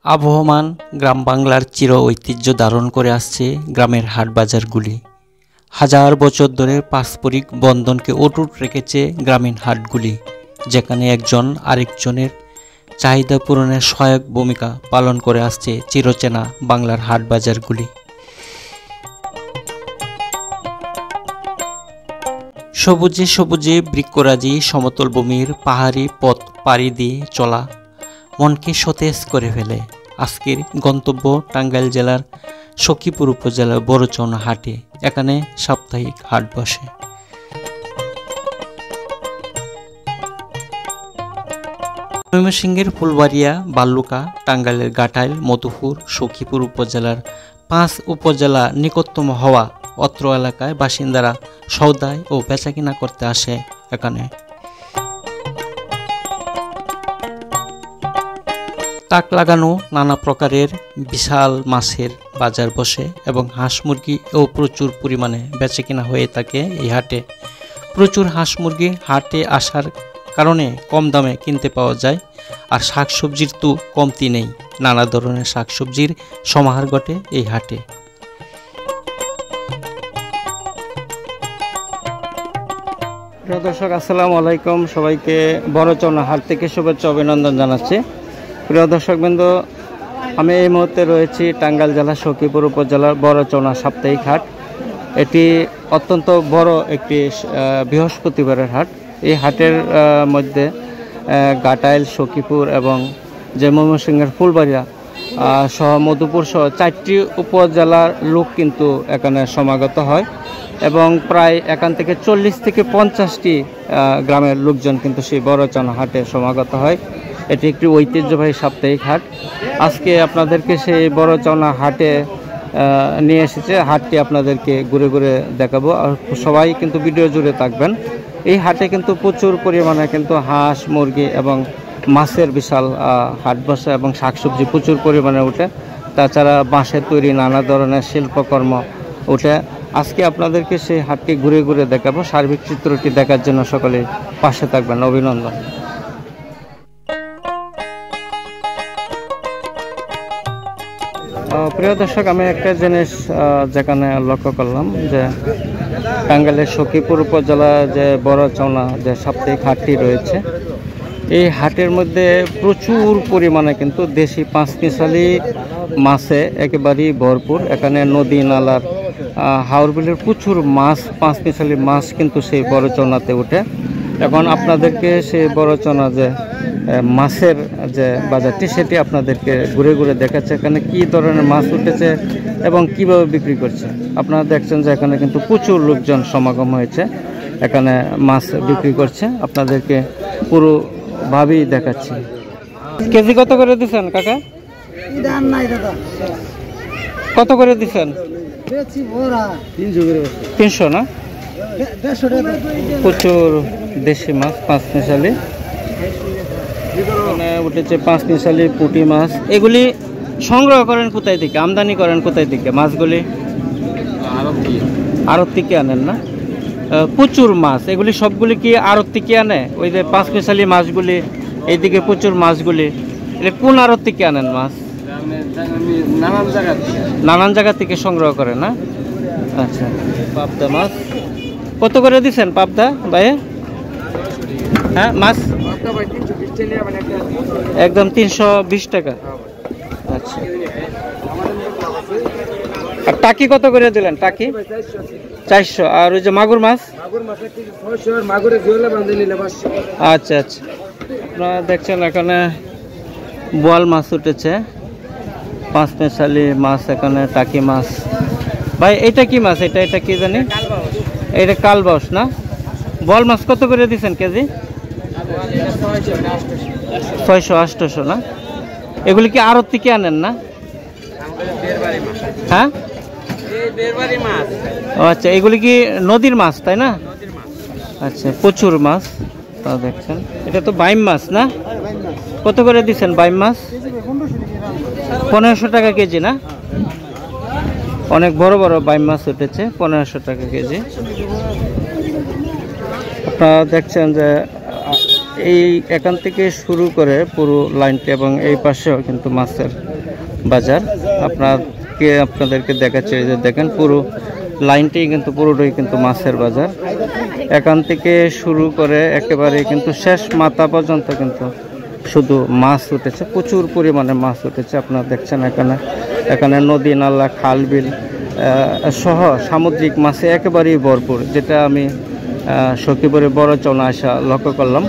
আবহমান গ্রাম বাংলার চির ঐতিহ্য ধারণ করে আসছে গ্রামের হাট বাজারগুলি। হাজার বছর ধরে পারস্পরিক বন্ধনকে অটুট রেখেছে গ্রামীণ হাটগুলি, যেখানে একজন আরেকজনের চাহিদা পূরণের সহায়ক ভূমিকা পালন করে আসছে চিরচেনা বাংলার হাট বাজারগুলি। সবুজে সবুজে বৃক্ষরাজি সমতল ভূমির পাহাড়ি পথ পাড়ি দিয়ে চলা মনকে সতেজ করে ফেলে। আজকের গন্তব্য টাঙ্গাইল জেলার সখীপুর উপজেলার বড়চৌনা হাটে। এখানে সাপ্তাহিক হাট বসে। ময়মনসিংহের ফুলবাড়িয়া, বাল্লুকা, টাঙ্গাইলের গাটাইল, মধুপুর, সখীপুর উপজেলার 5 উপজেলা নিকটতম হওয়া অত্র এলাকায় বাসিন্দারা সওদাই ও বেচাকিনা করতে আসে এখানে। তাক লাগানো নানা প্রকারের বিশাল মাছের বাজার বসে এবং হাঁস মুরগিও প্রচুর পরিমাণে বেচাকিনা হয়ে থাকে এই হাটে। প্রচুর হাঁস মুরগি হাটে আসার কারণে কম দামে কিনতে পাওয়া যায়। আর শাকসবজির তো কমতি নেই, নানা ধরনের শাকসবজির সমাহার ঘটে এই হাটে। প্রিয় দর্শক, আসসালামু আলাইকুম। সবাইকে বড়চৌনা হাট থেকে শুভেচ্ছা অভিনন্দন জানাচ্ছি। প্রিয় দর্শকবৃন্দ, আমি এই মুহূর্তে রয়েছি টাঙ্গাইল জেলা সখীপুর উপজেলার বড়চৌনা সাপ্তাহিক হাট। এটি অত্যন্ত বড় একটি বৃহস্পতিবারের হাট। এই হাটের মধ্যে গাটাইল, সখীপুর এবং যে ময়মনসিংহের ফুলবাড়িয়া সহ মধুপুর সহ 4টি উপজেলার লোক কিন্তু এখানে সমাগত হয় এবং প্রায় এখান থেকে 40 থেকে 50টি গ্রামের লোকজন কিন্তু সেই বড়চৌনা হাটে সমাগত হয়। এটি একটি ঐতিহ্যবাহী সাপ্তাহিক হাট। আজকে আপনাদেরকে সেই বড়চৌনা হাটে নিয়ে এসেছে। হাটটি আপনাদেরকে ঘুরে ঘুরে দেখাবো, আর সবাই কিন্তু ভিডিও জুড়ে থাকবেন। এই হাটে কিন্তু প্রচুর পরিমাণে কিন্তু হাঁস মুরগি এবং মাছের বিশাল হাট বসে এবং শাকসবজি প্রচুর পরিমাণে ওঠে। তাছাড়া বাঁশের তৈরি নানা ধরনের শিল্পকর্ম ওঠে। আজকে আপনাদেরকে সেই হাটটি ঘুরে ঘুরে দেখাবো। সার্বিক চিত্রটি দেখার জন্য সকলে পাশে থাকবেন। অভিনন্দন। প্রিয় দর্শক, আমি একটা জিনিস যেখানে লক্ষ্য করলাম যে টাঙ্গাইলের সখীপুর উপজেলা যে বড়চৌনা যে সাপ্তাহিক হাটটি রয়েছে, এই হাটের মধ্যে প্রচুর পরিমাণে কিন্তু দেশি পাঁচমিশালি মাছে একেবারেই ভরপুর। এখানে নদী নালার হাওর বিলের প্রচুর মাছ, পাঁচমিশালি মাছ কিন্তু সেই বড়চৌনাতে ওঠে। এখন আপনাদেরকে সেই বড়চৌনা যে মাছের যে বাজারটি সেটি আপনাদেরকে ঘুরে ঘুরে দেখাচ্ছে। এখানে কি ধরনের মাছ উঠেছে এবং কিভাবে বিক্রি করছে। আপনারা দেখছেন যে এখানে কিন্তু প্রচুর লোকজন সমাগম হয়েছে, এখানে মাছ বিক্রি করছে। আপনাদেরকে পুরোভাবেই দেখাচ্ছি। কেজি কত করে দিচ্ছেন কাকা? কত করে দিচ্ছেন? 300 না? প্রচুর দেশি মাছ পাঁচমিশালি উঠেছে, পাঁচমিশালি পুঁটি মাছ। এগুলি সংগ্রহ করেন কোথায় থেকে, আমদানি করেন কোথায় থেকে মাছগুলি? আড়ত থেকে আনেন না? প্রচুর মাছ, এগুলি সবগুলি কি আড়ত থেকে আনে? ওই যে পাঁচমিশালি মাছগুলি, এইদিকে প্রচুর মাছগুলি কোন আড়ত থেকে আনেন মাছ? নানান জায়গা থেকে সংগ্রহ করেন না? আচ্ছা। পাবদা মাছ কত করে দিচ্ছেন পাবদা ভাই? হ্যাঁ, মাছ একদম 320 টাকা। আচ্ছা। আর টাকি কত করে দিলেন? টাকি 400। আর ওই যে মাগুর মাছ? আচ্ছা আচ্ছা। আপনারা দেখছেন এখানে বোয়াল মাছ উঠেছে, পাঁচমিশালি মাছ, এখানে টাকি মাছ। ভাই এটা কি মাছ? এটা কি জানি? এটা কালবাউস না? বোয়াল মাছ কত করে দিচ্ছেন কেজি? 600-800 না? এগুলি কি আড়ত থেকে আনেন না? হ্যাঁ, আচ্ছা। এগুলি কি নদীর মাছ, তাই না? আচ্ছা, প্রচুর মাছ দেখছেন। এটা তো বাইম মাছ না? কত করে দিচ্ছেন বাইম মাছ? 1500 টাকা কেজি না? অনেক বড় বড় বাইম মাছ উঠেছে, 1500 টাকা কেজি। আপনারা দেখছেন যে এই এখান থেকে শুরু করে পুরো লাইনটি এবং এই পাশেও কিন্তু মাছের বাজার আপনাদেরকে দেখাচ্ছি। এই যে দেখেন পুরো লাইনটি কিন্তু পুরোটাই কিন্তু মাছের বাজার। এখান থেকে শুরু করে একেবারে কিন্তু শেষ মাথা পর্যন্ত কিন্তু শুধু মাছ উঠেছে, প্রচুর পরিমাণে মাছ উঠেছে। আপনারা দেখছেন এখানে নদী নালা খাল বিল সহ সামুদ্রিক মাছে একেবারেই ভরপুর, যেটা আমি সখীপুরে বড়চনা আসা লক্ষ্য করলাম।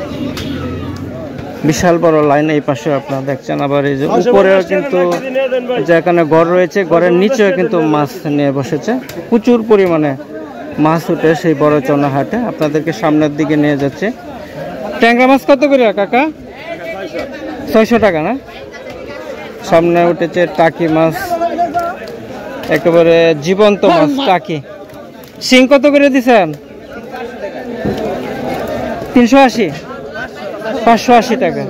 বিশাল বড় লাইন এই পাশে আপনারা দেখছেন। আবার এই যে উপরেও কিন্তু যে এখানে ঘর রয়েছে, ঘরের নিচেও কিন্তু মাছ নিয়ে বসেছে, প্রচুর পরিমাণে মাছ উঠে সেই বড়চনা হাটে। আপনাদেরকে সামনের দিকে নিয়ে যাচ্ছে। ট্যাংরা মাছ কত করে কাকা? 600 টাকা না? সামনে উঠেছে টাকি মাছ, একেবারে জীবন্ত মাছ টাকি। শিং কত করে দিচ্ছেন? 380, 580 টাকা।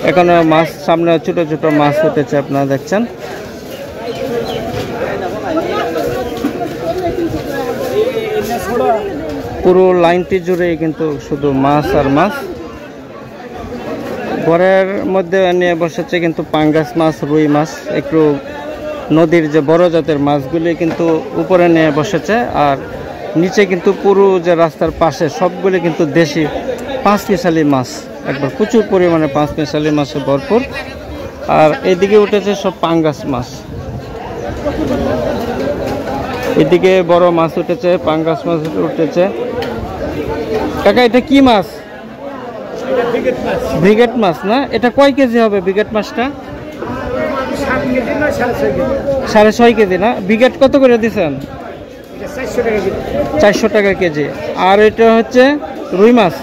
এখানে মাছ সামনে ছোট ছোট মাছ উঠেছে, আপনারা দেখছেন। পুরো লাইনটি জুড়ে কিন্তু শুধু মাছ আর মাছ। ঘরের মধ্যে নিয়ে বসেছে কিন্তু পাঙ্গাস মাছ, রুই মাছ, একটু নদীর যে বড় জাতের মাছগুলি কিন্তু উপরে নিয়ে বসেছে। আর নিচে কিন্তু পুরো যে রাস্তার পাশে সবগুলি কিন্তু দেশি পাঁচমিশালি মাছ, একবার প্রচুর পরিমাণে পাঁচমিশালি মাছে ভরপুর। আর এদিকে উঠেছে সব পাঙ্গাস মাছ, এদিকে বড় মাছ উঠেছে, পাঙ্গাস মাছ উঠেছে। কাকা এটা কি মাছ? ব্রিগেড মাছ না? এটা কয় কেজি হবে ব্রিগেড মাছটা? 6.5 কেজি না? ব্রিগেড কত করে দিচ্ছেন? 400 টাকা কেজি। আর এটা হচ্ছে রুই মাছ,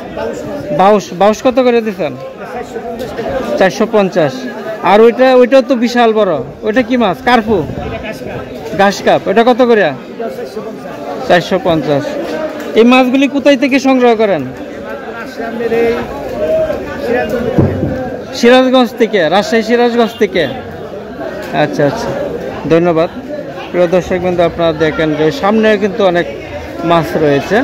বাউস কত করে দিচ্ছেন? 450। আর ওইটাও তো বিশাল বড়, ওইটা কি মাছ? কার্পু, ঘাস কাপ, এটা কত করে? 450। এই মাছগুলি কোথায় থেকে সংগ্রহ করেন? সিরাজগঞ্জ থেকে, রাজশাহী সিরাজগঞ্জ থেকে। আচ্ছা আচ্ছা, ধন্যবাদ। প্রিয় দর্শক বিন্দু, আপনারা দেখেন যে সামনে কিন্তু অনেক মাছ রয়েছে।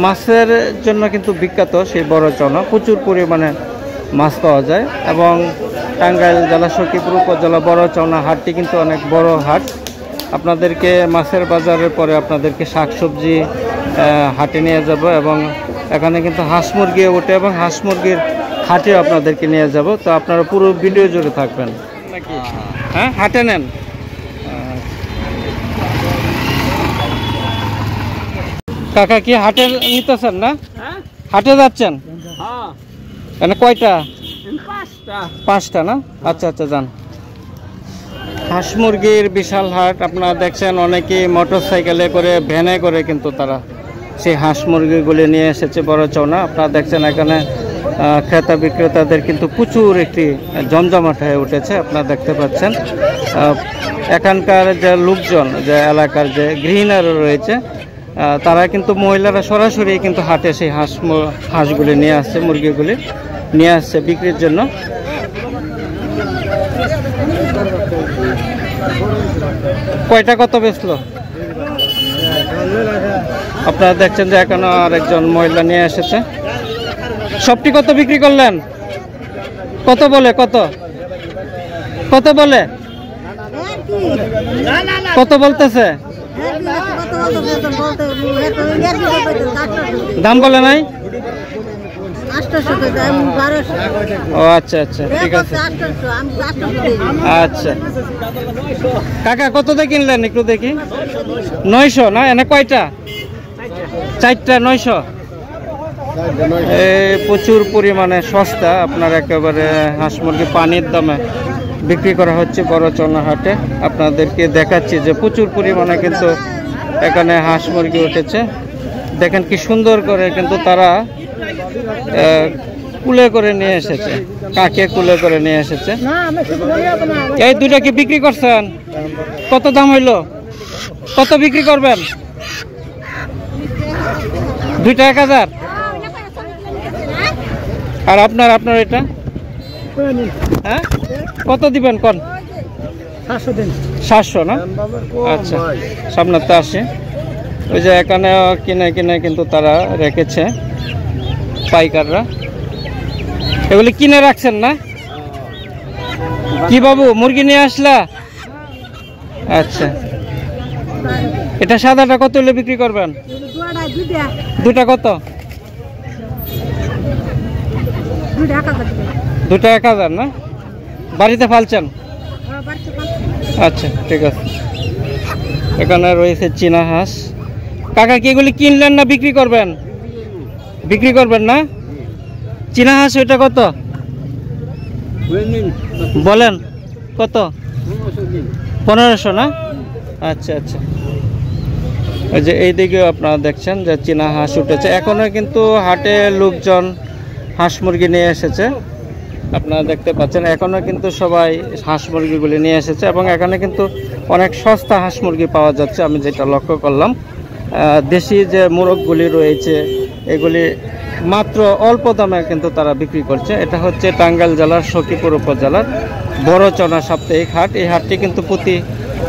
মাছের জন্য কিন্তু বিখ্যাত সেই বড়চনা, প্রচুর পরিমাণে মাছ পাওয়া যায়। এবং টাঙ্গাইল জেলা সখীপুর উপজেলা বড়চনা হাটটি কিন্তু অনেক বড় হাট। আপনাদেরকে মাছের বাজারের পরে আপনাদেরকে শাকসবজি হাটে নিয়ে যাব, এবং এখানে কিন্তু হাঁস মুরগি ওঠে, এবং হাঁস মুরগির হাটেও আপনাদেরকে নিয়ে যাব। তো আপনারা পুরো ভিডিও জুড়ে থাকবেন নাকি? হ্যাঁ, হাটে নেন। কাকা কি হাটে নিতেছেন না? হাটে যাচ্ছেন? এখানে কয়টা? 5টা না? আচ্ছা আচ্ছা, যান। হাঁস মুরগির বিশাল হাট। আপনারা দেখছেন অনেকে মোটর সাইকেলে করে, ভ্যানে করে কিন্তু তারা সেই হাঁস মুরগিগুলি নিয়ে এসেছে বড়চনা। আপনারা দেখছেন এখানে ক্রেতা বিক্রেতাদের কিন্তু প্রচুর একটি জমজমাট হয়ে উঠেছে। আপনারা দেখতে পাচ্ছেন এখানকার যে লোকজন, যে এলাকার যে গৃহিণীরা রয়েছে, তারা কিন্তু মহিলারা সরাসরি কিন্তু হাটে সেই হাঁসগুলি নিয়ে আসছে, মুরগিগুলি নিয়ে আসছে বিক্রির জন্য। কয়টা কত বেচলো? আপনারা দেখছেন যে এখনো আরেকজন মহিলা নিয়ে এসেছে। সবটি কত বিক্রি করলেন? কত বলে? কত কত বলে? কত বলতেছে? দাম বলে নাই? ও আচ্ছা আচ্ছা, ঠিক আছে। আচ্ছা কাকা, কত দিয়ে কিনলেন একটু দেখি? 900 না? এনে কয়টা? 4টা, 900। প্রচুর পরিমাণে সস্তা। আপনার একেবারে হাঁস মুরগি পানির দামে বিক্রি করা হচ্ছে বড়চনা হাটে। আপনাদেরকে দেখাচ্ছি যে প্রচুর পরিমাণে কিন্তু এখানে হাঁস মুরগি উঠেছে। দেখেন কি সুন্দর করে কিন্তু তারা কুলে করে নিয়ে এসেছে, কাকে কুলে করে নিয়ে এসেছে। এই দুইটা কি বিক্রি করছেন? কত দাম হইলো? কত বিক্রি করবেন? দুইটা 1000। আর আপনার এটা হ্যাঁ কত দিবেন কোন? 700 না? আচ্ছা, সামনে তো আসে। ওই যে এখানে কিনে কিনে কিন্তু তারা রেখেছে পাইকাররা। এগুলি কিনে রাখছেন না? কি বাবু মুরগি নিয়ে আসলা? আচ্ছা, এটা সাদাটা কত হলে বিক্রি করবেন? দুটা কত? দুটা 1000 না? বাড়িতে ফালছেন? আচ্ছা ঠিক আছে। এখানে রয়েছে চীনা হাঁস। কাকা কি এগুলি কিনলেন না বিক্রি করবেন? বিক্রি করবেন না? চীনা হাঁস ওইটা কত বলেন? কত? 1500 না? আচ্ছা আচ্ছা। এই যে এইদিকেও আপনারা দেখছেন যে চীনা হাঁস উঠেছে। এখনো কিন্তু হাটে লোকজন হাঁস মুরগি নিয়ে এসেছে, আপনারা দেখতে পাচ্ছেন। এখনো কিন্তু সবাই হাঁস মুরগিগুলি নিয়ে এসেছে এবং এখানে কিন্তু অনেক সস্তা হাঁস মুরগি পাওয়া যাচ্ছে, আমি যেটা লক্ষ্য করলাম। দেশি যে মোরগগুলি রয়েছে এগুলি মাত্র অল্প দামে কিন্তু তারা বিক্রি করছে। এটা হচ্ছে টাঙ্গাইল জেলার সখীপুর উপজেলার বড়চনা সাপ্তাহিক হাট। এই হাটটি কিন্তু প্রতি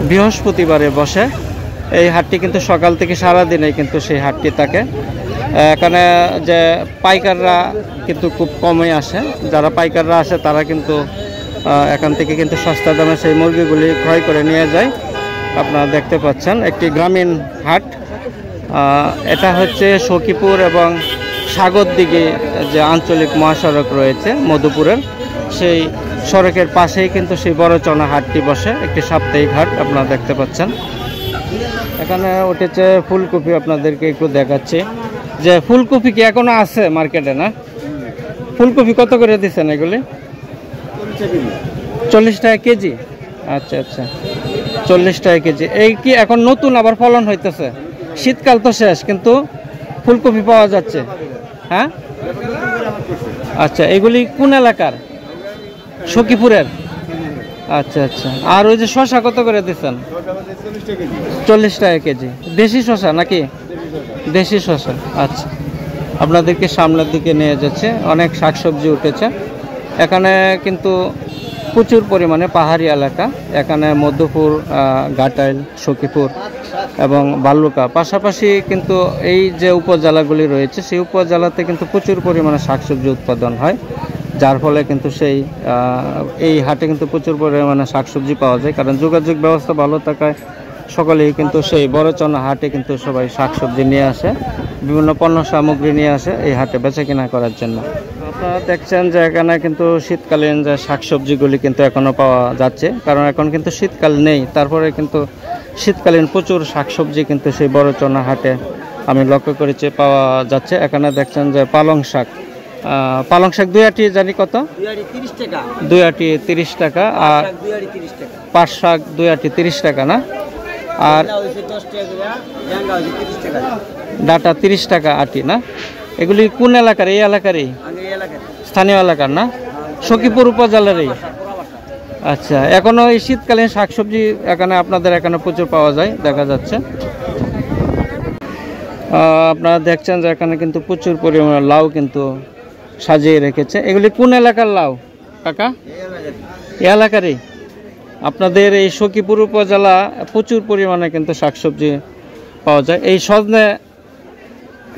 বৃহস্পতিবারে বসে। এই হাটটি কিন্তু সকাল থেকে সারাদিনে কিন্তু সেই হাটটি থাকে। এখানে যে পাইকাররা কিন্তু খুব কমই আসে, যারা পাইকাররা আসে তারা কিন্তু এখান থেকে কিন্তু সস্তা দামে সেই মুরগিগুলি ক্রয় করে নিয়ে যায়। আপনারা দেখতে পাচ্ছেন একটি গ্রামীণ হাট। এটা হচ্ছে সখীপুর এবং সাগরদিঘি যে আঞ্চলিক মহাসড়ক রয়েছে মধুপুরের, সেই সড়কের পাশেই কিন্তু সেই বড়চনা হাটটি বসে, একটি সাপ্তাহিক হাট আপনারা দেখতে পাচ্ছেন। এখানে উঠেছে ফুলকপি, আপনাদেরকে একটু দেখাচ্ছি যে ফুলকপি কি এখনো আছে মার্কেটে না? ফুলকপি কত করে দিচ্ছেন এগুলি? 40 টাকা কেজি। আচ্ছা আচ্ছা, 40 টাকা কেজি। এই কি এখন নতুন আবার ফলন হইতেছে? শীতকাল তো শেষ কিন্তু ফুলকপি পাওয়া যাচ্ছে, হ্যাঁ? আচ্ছা, এগুলি কোন এলাকার? সখীপুরের। আচ্ছা আচ্ছা। আর ওই যে শসা কত করে দিচ্ছেন? 40 টাকা কেজি। দেশি শসা নাকি? দেশি শসা। আচ্ছা, আপনাদেরকে সামনের দিকে নিয়ে যাচ্ছে। অনেক শাকসবজি উঠেছে এখানে, কিন্তু প্রচুর পরিমাণে পাহাড়ি এলাকা। এখানে মধ্যপুর, ঘাটাইল, সখীপুর এবং বালুকা, পাশাপাশি কিন্তু এই যে উপজেলাগুলি রয়েছে সেই উপজেলাতে কিন্তু প্রচুর পরিমাণে শাকসবজি উৎপাদন হয়, যার ফলে কিন্তু সেই এই হাটে কিন্তু প্রচুর পরিমাণে শাকসবজি পাওয়া যায়। কারণ যোগাযোগ ব্যবস্থা ভালো থাকায় সকলেই কিন্তু সেই বড়চনা হাটে কিন্তু সবাই শাকসবজি নিয়ে আসে, বিভিন্ন পণ্য সামগ্রী নিয়ে আসে এই হাটে বেচা কিনা করার জন্য। আপনারা দেখছেন যে এখানে কিন্তু শীতকালীন যে শাকসবজিগুলি কিন্তু এখনও পাওয়া যাচ্ছে, কারণ এখন কিন্তু শীতকাল নেই, তারপরে কিন্তু শীতকালীন প্রচুর শাকসবজি কিন্তু সেই বড়চনা হাটে আমি লক্ষ্য করেছি পাওয়া যাচ্ছে। এখানে দেখছেন যে পালং শাক, পালং শাক 2 আটি জানি কত? 2 আটি 30 টাকা। আর পাট শাক 2 আটি 30 টাকা না? আর ডাটা 30 টাকা আটি না? এগুলি কোন এলাকার? এই এলাকারই স্থানীয় এলাকার না? সখীপুর উপজেলারই। আচ্ছা, এখনো এই শীতকালীন শাকসবজি এখানে আপনাদের এখানে প্রচুর পাওয়া যায় দেখা যাচ্ছে। আপনারা দেখছেন যে এখানে কিন্তু প্রচুর পরিমাণে লাউ কিন্তু সাজিয়ে রেখেছে। এগুলি কোন এলাকার লাউ কাকা? এই এলাকারই। আপনাদের এই সখীপুর উপজেলা প্রচুর পরিমাণে কিন্তু শাকসবজি পাওয়া যায়। এই সজনে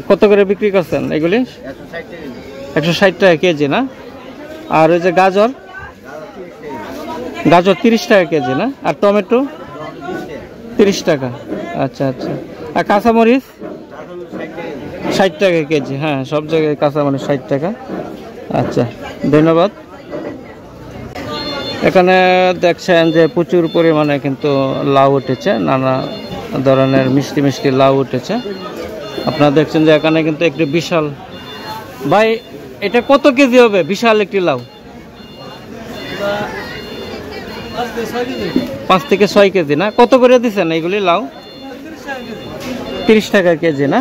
কত করে বিক্রি করছেন এগুলি? 160 টাকা কেজি না? আর ওই যে গাজর, গাজর 30 টাকা কেজি না? আর টমেটো 30 টাকা। আচ্ছা আচ্ছা। আর কাঁচামরিচ 60 টাকা কেজি। হ্যাঁ, সব জায়গায় কাঁচামরিচ 60 টাকা। আচ্ছা, ধন্যবাদ। এখানে দেখছেন যে প্রচুর পরিমাণে কিন্তু লাউ উঠেছে, নানা ধরনের মিষ্টি মিষ্টি লাউ উঠেছে। আপনারা দেখছেন যে এখানে কিন্তু একটি বিশাল, ভাই এটা কত কেজি হবে? বিশাল একটি লাউ 5 থেকে 6 কেজি না? কত করে দিচ্ছেন এইগুলি লাউ? 30 টাকা কেজি না?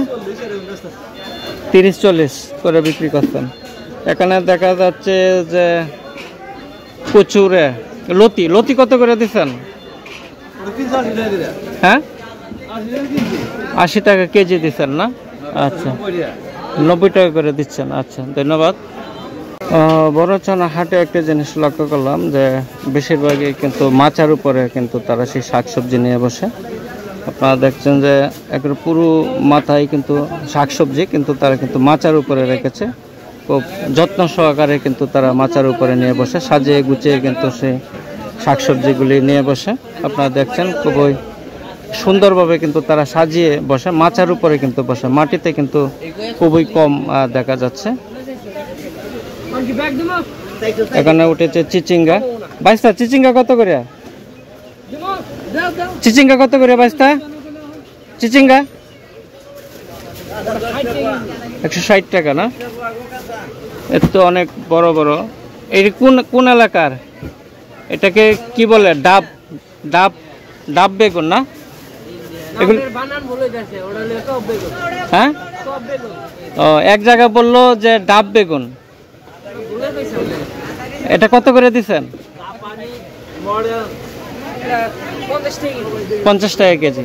30-40 করে বিক্রি করছেন। এখানে দেখা যাচ্ছে যে কচুরে লতি, লতি কত করে দিচ্ছেন? হ্যাঁ, 80 টাকা কেজি দিচ্ছেন না? আচ্ছা, 90 টাকা করে দিচ্ছেন। আচ্ছা, ধন্যবাদ। বড়চনা হাটে একটা জিনিস লক্ষ্য করলাম যে বেশিরভাগই কিন্তু মাচার উপরে কিন্তু তারা সেই শাকসবজি নিয়ে বসে। আপনারা দেখছেন যে একটু পুরো মাথায় কিন্তু শাকসবজি কিন্তু তারা কিন্তু মাচার উপরে রেখেছে। খুব যত্ন সহকারে কিন্তু তারা মাচার উপরে নিয়ে বসে, সাজিয়ে গুছিয়ে কিন্তু সে শাকসবজিগুলি নিয়ে বসে। আপনারা দেখছেন খুবই সুন্দরভাবে কিন্তু তারা সাজিয়ে বসে, মাচার উপরে কিন্তু বসে, মাটিতে কিন্তু খুবই কম দেখা যাচ্ছে। এখানে উঠেছে চিচিঙ্গা। বাইস্তা চিচিঙ্গা কত করে? চিচিঙ্গা কত করে বাইস্তা? চিচিঙ্গা 160 টাকা না? এর তো অনেক বড় বড়। এই কোন এলাকার? এটাকে কি বলে? ডাব ডাব ডাব বেগুন না? এগুলো হ্যাঁ, ও এক জায়গায় বললো যে ডাব বেগুন। এটা কত করে দিচ্ছেন? 50 টাকা কেজি।